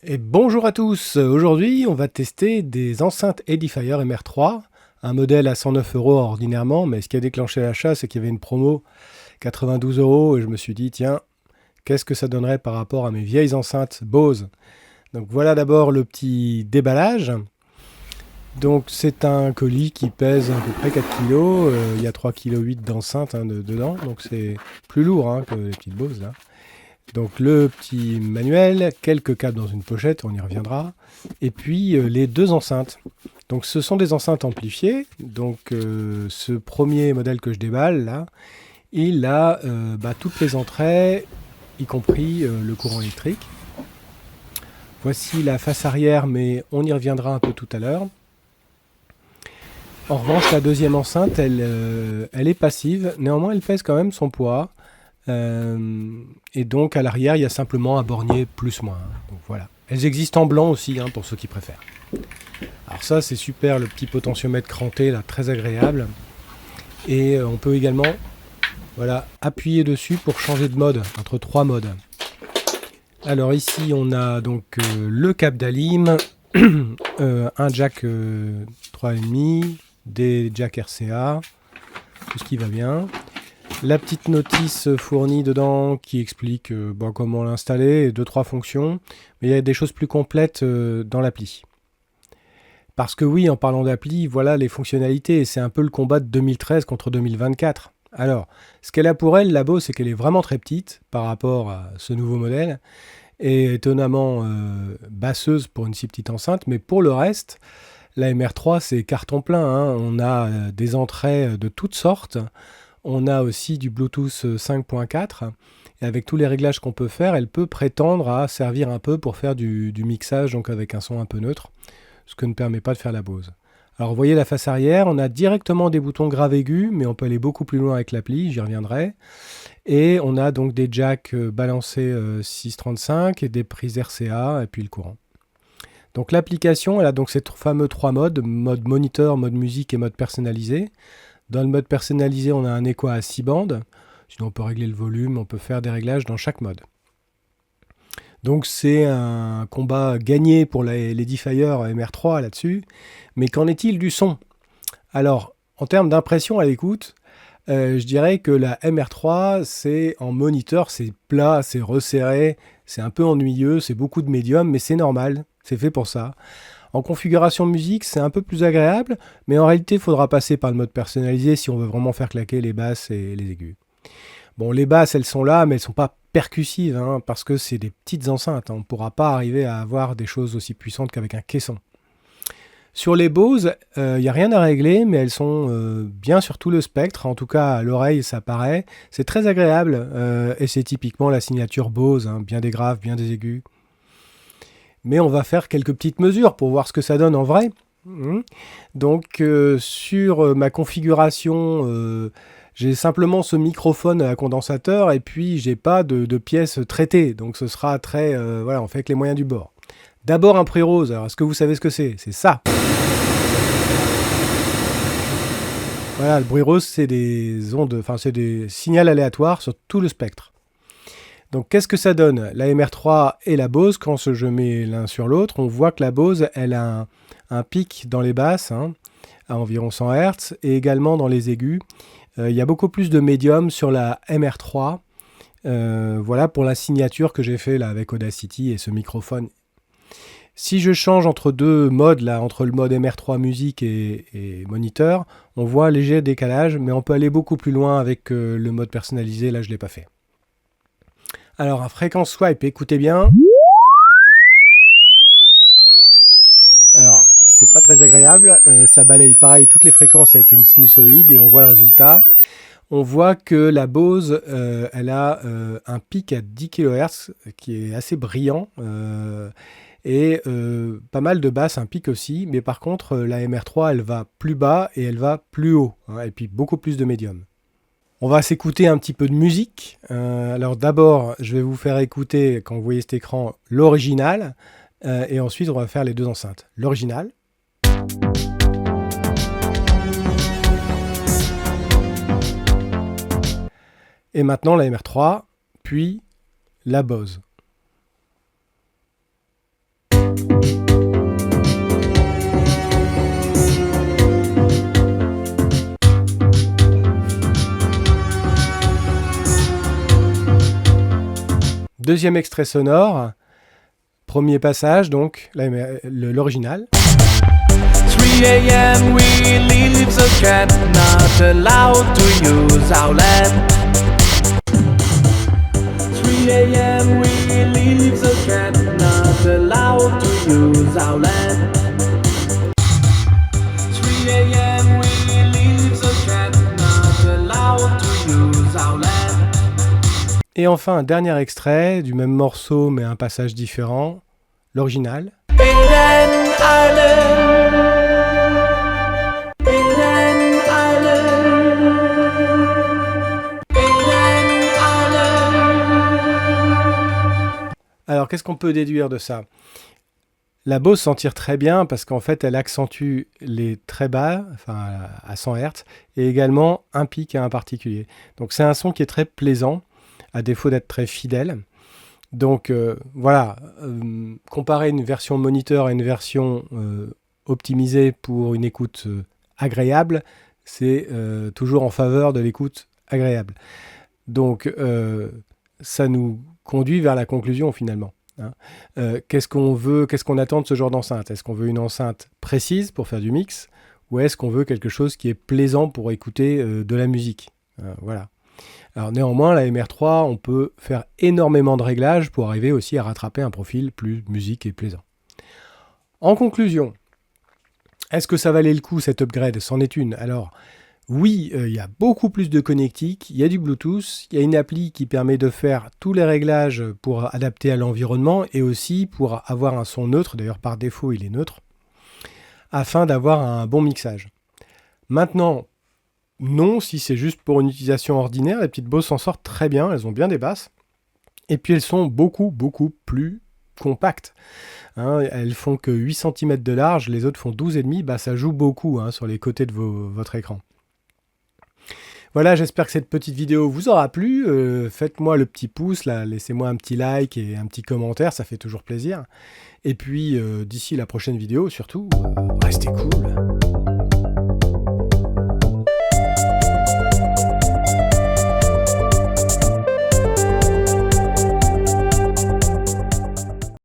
Et bonjour à tous, aujourd'hui on va tester des enceintes Edifier MR3, un modèle à 109 euros ordinairement, mais ce qui a déclenché l'achat c'est qu'il y avait une promo 92 euros et je me suis dit tiens, qu'est-ce que ça donnerait par rapport à mes vieilles enceintes Bose. Donc voilà d'abord le petit déballage. Donc c'est un colis qui pèse à peu près 4 kg, il y a 3,8 kg d'enceinte dedans, donc c'est plus lourd que les petites Bose là. Donc le petit manuel, quelques câbles dans une pochette, on y reviendra, et puis les deux enceintes. Donc ce sont des enceintes amplifiées. Donc ce premier modèle que je déballe là, il a toutes les entrées, y compris le courant électrique. Voici la face arrière, mais on y reviendra un peu tout à l'heure. En revanche, la deuxième enceinte, elle est passive. Néanmoins, elle pèse quand même son poids. Et donc à l'arrière, il y a simplement un bornier plus-moins. Donc voilà. Elles existent en blanc aussi, pour ceux qui préfèrent. Alors ça, c'est super, le petit potentiomètre cranté, là, très agréable. Et on peut également appuyer dessus pour changer de mode, entre trois modes. Alors ici, on a donc le câble d'Alim, un jack 3,5, des jacks RCA, tout ce qui va bien. La petite notice fournie dedans qui explique comment l'installer et 2-3 fonctions. Mais il y a des choses plus complètes dans l'appli. Parce que oui, en parlant d'appli, voilà les fonctionnalités. C'est un peu le combat de 2013 contre 2024. Alors, ce qu'elle a pour elle, la Bose, c'est qu'elle est vraiment très petite par rapport à ce nouveau modèle. Et étonnamment basseuse pour une si petite enceinte. Mais pour le reste, la MR3, c'est carton plein. On a des entrées de toutes sortes. On a aussi du Bluetooth 5.4 et avec tous les réglages qu'on peut faire, elle peut prétendre à servir un peu pour faire du mixage, donc avec un son un peu neutre, ce que ne permet pas de faire la Bose. Alors vous voyez la face arrière, on a directement des boutons grave aigus, mais on peut aller beaucoup plus loin avec l'appli, j'y reviendrai. Et on a donc des jacks balancés 635 et des prises RCA et puis le courant. Donc l'application, elle a donc ces fameux trois modes, mode moniteur, mode musique et mode personnalisé. Dans le mode personnalisé, on a un écho à 6 bandes. Sinon, on peut régler le volume, on peut faire des réglages dans chaque mode. Donc c'est un combat gagné pour l'Edifier MR3 là-dessus. Mais qu'en est-il du son? Alors, en termes d'impression à l'écoute, je dirais que la MR3, c'est en moniteur, c'est plat, c'est resserré, c'est un peu ennuyeux, c'est beaucoup de médium, mais c'est normal, c'est fait pour ça. En configuration musique, c'est un peu plus agréable, mais en réalité, il faudra passer par le mode personnalisé si on veut vraiment faire claquer les basses et les aigus. Bon, les basses, elles sont là, mais elles ne sont pas percussives, parce que c'est des petites enceintes. On ne pourra pas arriver à avoir des choses aussi puissantes qu'avec un caisson. Sur les Bose, il n'y a rien à régler, mais elles sont bien sur tout le spectre. En tout cas, à l'oreille, ça paraît. C'est très agréable, et c'est typiquement la signature Bose, bien des graves, bien des aigus. Mais on va faire quelques petites mesures pour voir ce que ça donne en vrai. Donc sur ma configuration, j'ai simplement ce microphone à condensateur et puis j'ai pas de pièces traitées. Donc ce sera très... on fait avec les moyens du bord. D'abord un pré-rose. Alors est-ce que vous savez ce que c'est? C'est ça. Voilà, le bruit rose, c'est des ondes, c'est des signaux aléatoires sur tout le spectre. Donc qu'est-ce que ça donne? La MR3 et la Bose, quand je mets l'un sur l'autre, on voit que la Bose, elle a un pic dans les basses, à environ 100 Hz, et également dans les aigus. Il y a beaucoup plus de médium sur la MR3. Voilà pour la signature que j'ai fait là avec Audacity et ce microphone. Si je change entre deux modes, là, entre le mode MR3 musique et moniteur, on voit un léger décalage, mais on peut aller beaucoup plus loin avec le mode personnalisé. Là, je ne l'ai pas fait. Alors, un fréquence swipe, écoutez bien. Alors, c'est pas très agréable. Ça balaye pareil toutes les fréquences avec une sinusoïde et on voit le résultat. On voit que la Bose, elle a un pic à 10 kHz qui est assez brillant. Et pas mal de basses, un pic aussi. Mais par contre, la MR3, elle va plus bas et elle va plus haut. Et puis beaucoup plus de médium. On va s'écouter un petit peu de musique. Alors d'abord, je vais vous faire écouter, quand vous voyez cet écran, l'original. Et ensuite, on va faire les deux enceintes. L'original. Et maintenant la MR3, puis la Bose. Deuxième extrait sonore, premier passage, donc l'original. 3 a.m. we leave the cat, not allowed to use our land. 3 a.m. we leave the cat, not allowed to use our land. 3 a.m. we leave the cat, not allowed to use our land. Et enfin un dernier extrait du même morceau mais un passage différent, l'original. Alors qu'est-ce qu'on peut déduire de ça? La Bose s'en tire très bien parce qu'en fait elle accentue les très bas, enfin à 100 Hz, et également un pic à un particulier. Donc c'est un son qui est très plaisant, à défaut d'être très fidèle. Donc voilà, comparer une version moniteur à une version optimisée pour une écoute agréable, c'est toujours en faveur de l'écoute agréable. Donc ça nous conduit vers la conclusion finalement. Qu'est-ce qu'on veut, qu'est-ce qu'on attend de ce genre d'enceinte? Est-ce qu'on veut une enceinte précise pour faire du mix, ou est-ce qu'on veut quelque chose qui est plaisant pour écouter de la musique? Voilà. Alors néanmoins, la MR3, on peut faire énormément de réglages pour arriver aussi à rattraper un profil plus musique et plaisant. En conclusion, est-ce que ça valait le coup cet upgrade? C'en est une. Alors oui, il y a beaucoup plus de connectique, il y a du Bluetooth, il y a une appli qui permet de faire tous les réglages pour adapter à l'environnement et aussi pour avoir un son neutre, d'ailleurs par défaut il est neutre, afin d'avoir un bon mixage. Maintenant, non, si c'est juste pour une utilisation ordinaire, les petites Bose s'en sortent très bien, elles ont bien des basses. Et puis elles sont beaucoup plus compactes. Elles font que 8 cm de large, les autres font 12,5, bah ça joue beaucoup sur les côtés de votre écran. Voilà, j'espère que cette petite vidéo vous aura plu. Faites-moi le petit pouce, là, laissez-moi un petit like et un petit commentaire, ça fait toujours plaisir. Et puis d'ici la prochaine vidéo, surtout, restez cool.